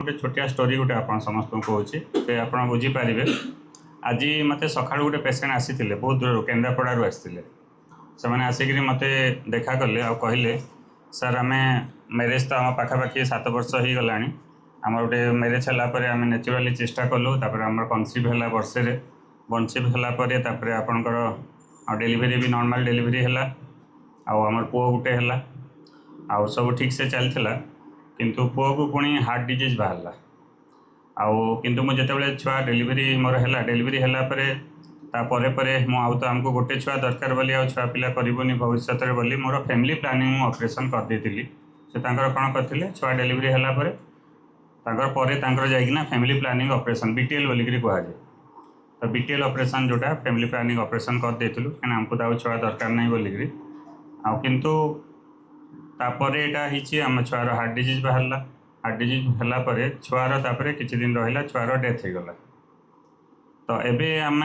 गोटे छोटिया स्टोरी गोटे आप समस्त कहूँ आप बुझीपारे। आज मत सका गोटे पेसेंट आसी बहुत दूर केन्द्रापड़ू आसते से आसिक मत देखा कले आ कहले सर आम मैरेज तो आम पाखापाखि 7 वर्ष हो गला आम गोटे मैरेज है आम नेचुराली चेष्टा कलु आम कनसीव है वर्षे कनसीव है आपणकर डेलीवरी भी नॉर्मल डेलीवरी है आमर पुओ गोटे है आ सब ठीक से चलता किंतु पुओ को पुणी हार्ट डिजीज बाहर किंतु मुझे जिते छुआ डेलीवरी मोर है डेलीवरी है आउ तो आमको गोटे छुआ दरकार बोली आ छुआ पिला करबनी भविष्य में बोली मोर फैमिली प्लानिंग ऑपरेशन कर देती से कौन करते छुआ डेलीवरी है जाइना फैमिली प्लानिंग ऑपरेशन बीटीएल बोलिक कहुए तो बीटीएल ऑपरेशन जोटा फैमिली प्लानिंग ऑपरेशन कर देलु कहीं आमको तो छुआ दरकार नहीं बोलिक किंतु तापर यहाँ आम छुआर हार्ट डिजीज बाहर हार्ट डिजीज है छुआर किसी दिन रहा छुआर डेथ हो गला तो एबे आम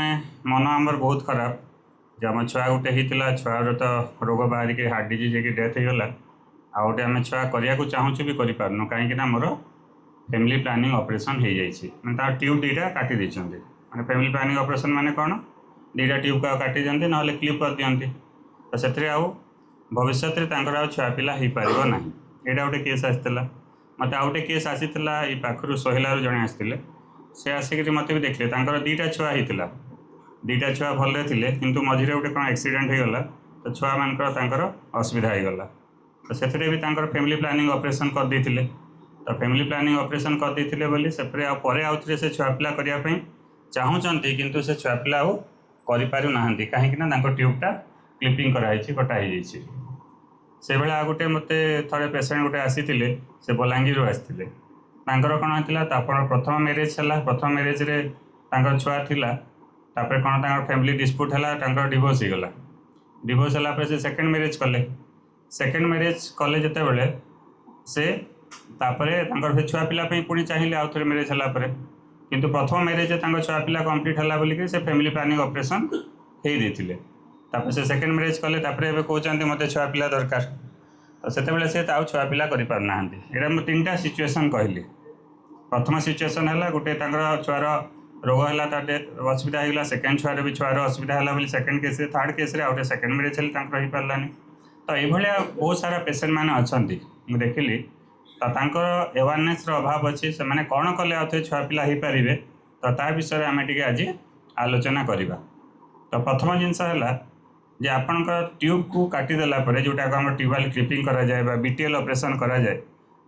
मन आमर बहुत खराब जो आम छुआ गोटे होता छुआर तो रोग बाहर के हार्ट डिजीज हो डेथ हो गला आ गोटे आम छुआ करने को चाहूँ भी करें कहीं मोर फैमिली प्लानिंग ऑपरेशन हो जाए तार ट्यूब दुईटा काटी देते मैंने फैमिली प्लानिंग ऑपरेशन माने कौन दुईटा ट्यूब का काटी दिखती ना क्लिप कर दिखती तो से आउ भविष्य में छुआ पिला हो पार ना यहाँ गोटे केस आसाला मत आ गए केस आसाला ये पाखर सोहेलू जड़े आसते से आसिक मत भी देखले दुईटा छुआ होता दुईटा छुआ भले थे किंतु मझे गोटे कौन एक्सीडेंट हो गला तो छुआ मानकर असुविधा हो गला तो से भी फैमिली प्लानिंग ऑपरेशन कर देते तो फैमिली प्लानिंग ऑपरेशन कर देते बोली से आउ थे से छुआ पिला करने चाहूँगी किंतु से छुआ पिला आना कहीं ट्यूबटा क्लिपिंग कराई कटाई से भाया गोटे मत थे पेसेंट गोटे आसी से बलांगीर आसते कौन होता प्रथम मैरेज है प्रथम मैरेज रे छुआ थिला तापर कौन फैमिली डिस्प्यूट है डिवोर्स हो गला डिवोर्स है से सेकेंड मैरेज कले जिते बड़े से तापर छुआ पिला पुणी चाहिए आउ थे मैरेज है किंतु प्रथम मैरेज छुआ पिला कंप्लीट है बोलिक से फैमिली प्लानिंग ऑपरेशन हो देते से सेकेंड मैरेज कले कहते मत छुआ पिला दरकार तो से छुआ पिला कर पारना यहाँ मैं 3टा सिचुएसन कहली प्रथम सिचुएसन है गोटे छुआर रोग है असुविधा होगा सेकेंड छुआर भी छुआर असुविधा है बोली सेकेंड केस थर्ड केस आउटे सेकेंड मैरेज है हो पारानी तो ये बहुत सारा पेसेंट मैंने अच्छा मुझे देखिली तो एवारनेस अभाव अच्छी से मैंने कौन कले आउ थे छुआ पिला हो पारे तो ता विषय आम टे आज आलोचना करवा तो प्रथम जिनस है जे आपणकर ट्यूब को काटिदेला जोटा को आम ट्यूबवेल क्लिपिंग करा जाए बीटीएल ऑपरेशन करा जाए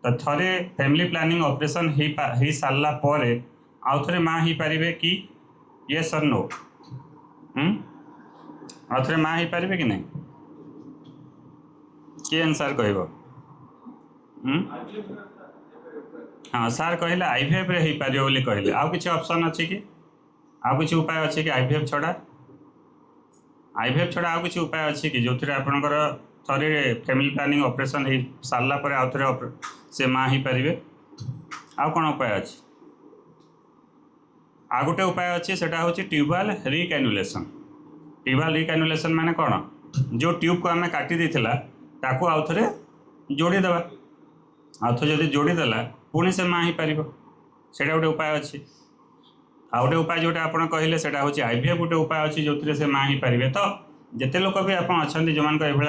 तो थरे फैमिली प्लानिंग ऑपरेशन हो सारा पर आउ थे माँ हो पारे कि येस और नो आउ थे माँ हो पारे कि नहीं किए आंसर कह हाँ सार कहले आईवीएफ रे हो पारे बोली कहले आउ किसी ऑप्शन अच्छी कि आउ किसी उपाय अच्छे कि आईवीएफ छड़ा आउ किसी उपाय अच्छी कि जो थे आपणकर थरे फैमिली प्लानिंग ऑपरेशन हो सारा पर आउ थे से माँ हो पारे आउ कौन उपाय अच्छे आ गोटे उपाय अच्छे से हूँ ट्यूबवेल रिकानुलेशन माने कौन जो ट्यूब को आम काटी देथिला ताकू आउ थे जोड़ीदेवा आउ थे जब जोड़ीदेला पुणी से माँ हो पार से गोटे उपाय अच्छी आ गोटे उपाय जोटा आप कहले से हूँ आईवीएफ गोटे उपाय अच्छी जो से माँ हो पारे तो जिते लोक भी आप अच्छा जो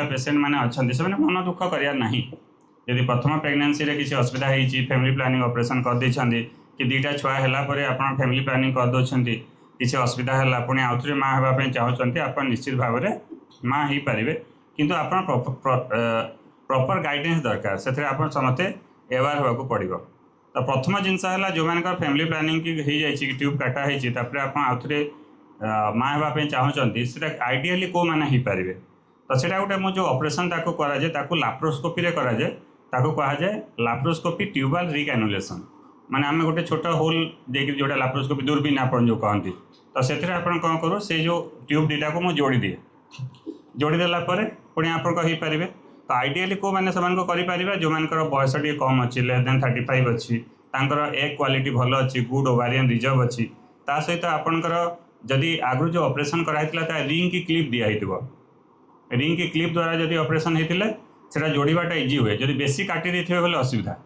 पेसेंट मैंने अच्छा से मन दुख करना यदि प्रथम प्रेगनेंसी रे किसी असुविधा होती फैमिली प्लानिंग ऑपरेशन कर देछंदी कि दुईटा छुआ है आप फैमिली प्लानिंग कर दौरान किसी असुविधा है पुणी आउ थे माँ हाँपाई चाहते आप निश्चित भाव में माँ हो पारे किंतु आप प्रॉपर गाइडेंस दरकार से आप समस्ते एवार होगा पड़ो तो प्रथम जिनस है जो मान फैमिली प्लानिंग की हो जाए ट्यूब काटा होता आप आउ थे माँ हाँपाई चाहते से आइडियाली कौ मैंने हो पारे तो से गोटे मुझे ऑपरेशन कराए लाप्रोस्कोपी कराए कहुए लाप्रोस्कोपी ट्यूबवेल रिकानुलेशन माने आम गोटे छोट होल देख जोटा लाप्रोस्कोपी दूरबीन आप जो कहती तो से कौन करूँ से जो ट्यूब दुईटा को मुझे जोड़ी दिए जोड़ीदेला पुणी आप हो पारे तो आइडियाली कौ मैंने से जो मानकर बयस टे कम अच्छी लेस देन 35 अच्छी एक क्वालिटी भल अच्छी गुड ओवारियन रिजर्व अच्छी ता सहित आपणकर जदि आगु जो ऑपरेशन कराई रिंग की क्लिप दिखाई रिंग की क्लिप द्वारा जदि ऑपरेशन होता से जोड़ाटा इजी हुए जब बेसी काटी देते बोले असुविधा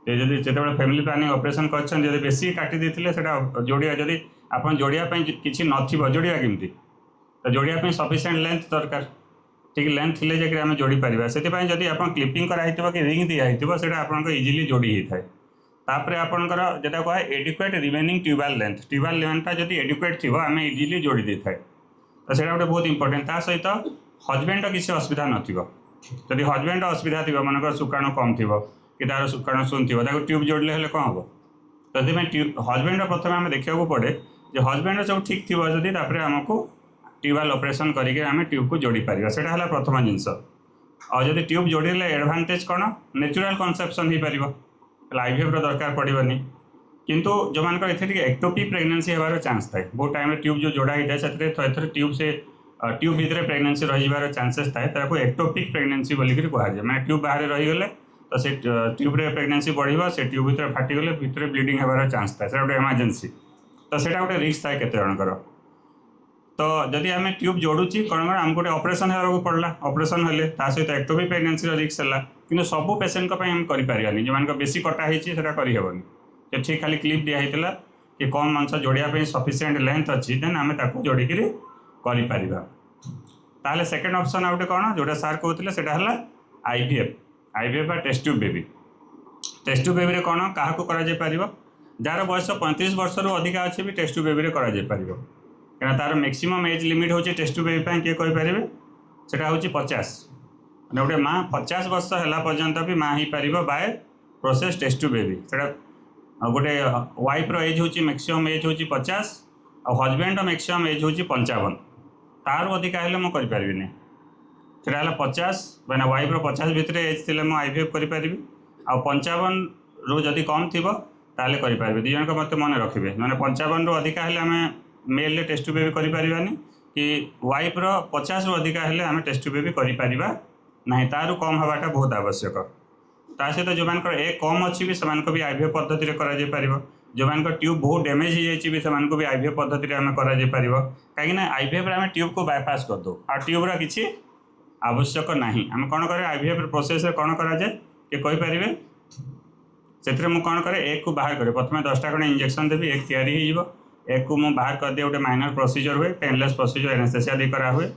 ଯେତେବେଳେ ଫ୍ୟାମିଲି ପ୍ଲାନିଂ ଅପରେସନ୍ କରିଛନ୍ତି ଯଦି ବେଶୀ କାଟି ଦେଇଥିଲେ ସେଇଟା ଯୋଡ଼ିବା ଯଦି ଆପଣ ଯୋଡ଼ିବା ପାଇଁ କିଛି ନଥିବ ଯୋଡ଼ିବା କେମିତି ତ ଯୋଡ଼ିବା ପାଇଁ ସଫିସିଏଣ୍ଟ ଲେନ୍ଥ ଦରକାର ठीक लेंथ थे जाकि आम जोड़ी पार से जब आप क्लिपिंग कराई कि रिंग दिखाई से आपको इजिली जोड़ी होता है तापर आपंकर जोटा कहे एडिक्वेट रिमेनिंग ट्यूबवेल लेंथटा जब एडिक्वेट थी आम इजिली जोड़ी दे था तो ସେଇଟା ଗୋଟେ बहुत इंपोर्टेंट ता सहित हजबैंड किसी असुविधा नथिबो जदि हजबैंड असुविधा थी मनकर शुक्राणु कम थी कि तार शुक्राणु शून्य थी ट्यूब जोड़ले हेले कौन हम तो हजबैंड प्रथम आम देखा पड़े जो हजबैंड सब ठीक थी जदि आमको ट्यूबवेल ऑपरेशन करके आम ट्यूब को जोड़ी पार से प्रथम जिनस और जब ट्यूब जोड़े एडवांटेज कौन नेचुरल कनसेप्शन हो पार आईवीएफ दरकार पड़ोनी किंतु जो मान एक्टोपिक प्रेगनेंसी होबार चान्स थाए बहुत टाइम ट्यूब जो जोड़ा होता है से ट्यूब से ट्यूब भितर प्रेगनेंसी रही चान्सेस थाए एक्टोपिक प्रेगनेंसी बोलिक कहुए मैंने ट्यूब बाहर रहीगले तो से ट्यूब्रे प्रेगनेंसी बढ़ से ट्यूब भितर फाटीगले भितर ब्लीडिंग होबार चान्स थाए गोटे इमरजेंसी तो से गोटे रिस्क थाए केते जनकर तो जदि आम ट्यूब जोड़ुची कौन कौन आमको गोटे ऑपरेशन होगा पड़ा ऑपरेशन हेले सहित एक्टोपिक प्रेगनेंसी रिस्क है कि सबू पेसेंट हम करें जो मान बेसी कटा होता करहबनी ठीक खाली क्लिप दिखाई कि कम मांस जोड़ापी सफिसीयंट लेंथ अच्छी देन आम जोड़िक कर सेकेंड ऑप्शन आउटे कौन जोटा सार कहते हैं IVF test tube baby test tube baby कौन क्या जार बयस 35 वर्ष रू अधिका अच्छे भी टेस्ट ट्यूब बेबी कहीं तार मैक्सिमम एज लिमिट हूँ टेस्ट ट्यूब बेबी किए कहींपारे से हूँ 50 गोटे माँ 50 वर्ष है पर्यंत भी माँ हो पार by process test tube baby से गोटे वाइफ एज हूँ मैक्सिमम एज हूँ 50 और हजबैंड मैक्सिमम एज हूँ 55 तार अधिका हेल्ले मुझे करें से 50 मैंने वाइफ 50 भितर एज थे मुझे आईवीएफ करी आ 55 रू जदि कम थी ताल करें दी जन मत मन रखिए मैंने 55 रू अधिका हेल्ले आम मेल टेस्ट ट्यूब बेबी करें कि वाइफ 50 रू अधिका हेल्ले आम टेस्ट ट्यूब बेबी करें ना तारू कम हवाटा बहुत आवश्यक ता सहित जो मान ए कम अच्छी भी से भी आईवीएफ पद्धति कर जो मान ट्यूब बहुत डैमेज हो जाए भी भी आईवीएफ पद्धति आम कर कहीं आईवीएफ आम ट्यूब को बायपास कर दो आ ट्यूब्र किसी आवश्यक ना आम कौन करें आईवीएफ प्रोसेस कौन कराए कि कहींपारे से मुझे कौन करे एक को बाहर करे प्रथम 10टा खंडे इंजेक्शन देवी एक तैयारी हो एक को मुझे बाहर कर दिए गोटे माइनर प्रोसीजर हुए पेनलेस प्रोसीजर एनेस्थेसिया दे करा हुए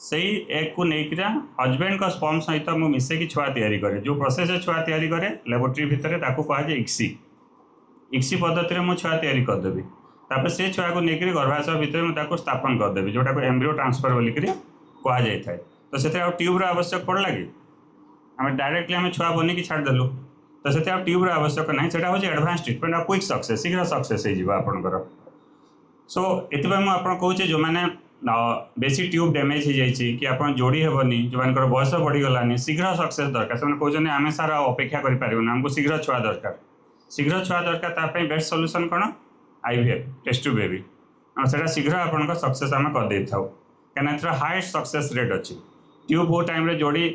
से एक को लेकर हजबैंड का स्पर्म सहित मुझे मिसेकी छुआ तैयारी करे जो प्रोसेस छुआ तैयारी करे लेबोरेटरी भितर कहुए इक्सी पद्धति में छुआ तैयारी करदेवी तापर से छुआ को लेकर गर्भाशय भितर मुझे स्थापन करदेवी जोटा को एम्ब्रियो ट्रांसफर बोलिक कहुए था तो से ट्यूब्र आवश्यक पड़ला कि आम डायरेक्टली आम छुआ बनिकी छाड़देलु तो से ट्यूब्र आवश्यक ना से हूँ एडवांस ट्रिटमेंट आ क्विक सक्सेस शीघ्र सक्सेस होकर सो ये मुझे कहूँ जो मैंने बेसी ट्यूब डैमेज हो जाए कि आप जोड़ी हेनी जो मान बयस बढ़ीगलानी शीघ्र सक्सेस दरकार से कहते आम सार अपेक्षा करें आमको शीघ्र छुआ दरकार ताप बेस्ट सल्यूशन कौन आईवीएफ टेस्ट ट्यूब बेबी से शीघ्र आप सक्सेस आम कर था कहीं हाईएस्ट सक्सेस रेट अच्छी ट्यूब बहुत टाइम जोड़ी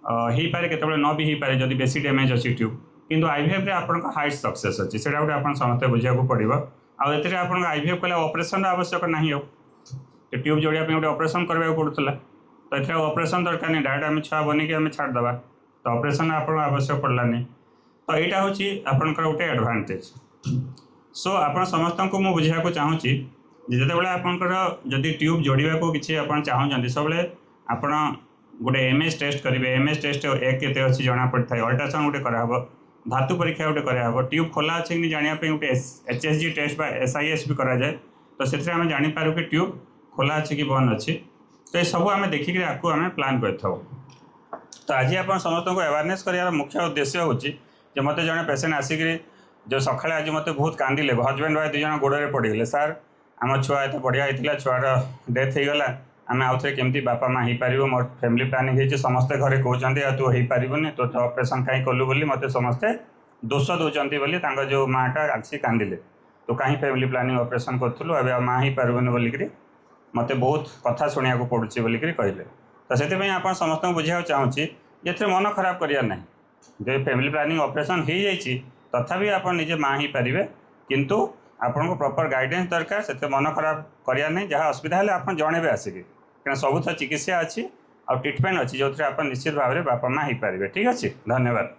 हो पारे के न भी हो पारे जब बेसी डैमेज अच्छी ट्यूब किंतु आईवीएफ रे आपन हाईएस्ट सक्सेस अच्छी से समस्त बुझा पड़ो आते आप आईवीएफ कले ऑपरेशन आवश्यक ना हो ट्यूब जोड़िया गोटे ऑपरेशन करने पड़ूला तो ये ऑपरेशन दरकार नहीं डायरेक्ट आम छुआ बनिक आम छाड़देवा तो ऑपरेशन आप आवश्यक पड़लानी तो यहाँ हूँ आपंकर गोटे एडवांटेज सो आप समस्त को मुझे बुझा चाहूँगी जिते आपंकर जदि ट्यूब जोड़ा को किसी आप चाहते सब आप गोटे एमएस टेस्ट करेंगे एमएस टेस्ट एक केते अच्छी जना पड़ता है अल्ट्रासाउंड गोटे कराब धातु परीक्षा गोटे कराब ट्यूब खोला अच्छे कि जानापी गोटे एचएसजी टेस्ट एसआईएस भी कराए तो से आम जापर कि ट्यूब खोला अच्छे कि बंद अच्छी तो ये सब आम देखिक आपको आम प्लां कर तो आज आप समस्त को अवेयरनेस करार मुख्य उद्देश्य हूँ जो मत जड़े पेसेंट आसिक जो सका आज मत बहुत कांदिले हजबैंड वाइफ दुई गोड़े पड़गले सार आम छुआ एत बढ़िया होता छुआर डेथ हो गला आम आउ थे केमती बापा माँ हो पार मोर फैमिली प्लानिंग हो समस्ते घरे कहते तू हो पारबुनि तो ऑपरेशन कहीं कलु बोली मत समस्ते दोष दौरान बोली जो माँटा आसी कांदिले तो कहीं फैमिली प्लानिंग ऑपरेशन करूँ अब माँ हो पारबुनि बोलिक मत बहुत कथा शुणा पड़ुची बोलिक कहले तो से आप समस्त बुझा चाहूँगी ये मन खराब करार ना जो फैमिली प्लानिंग ऑपरेशन हो जाए तथापि आप निजे माँ हो पारे किंतु आपको प्रॉपर गाइडेंस दरकार से मन खराब करार नहीं जहाँ असुविधा है आप जनइबे आसिक क्या सबुथ चिकित्सा अच्छी और ट्रिटमेंट अच्छी जो आप निश्चित भाव में बापा माँ हो पारे ठीक अच्छे धन्यवाद।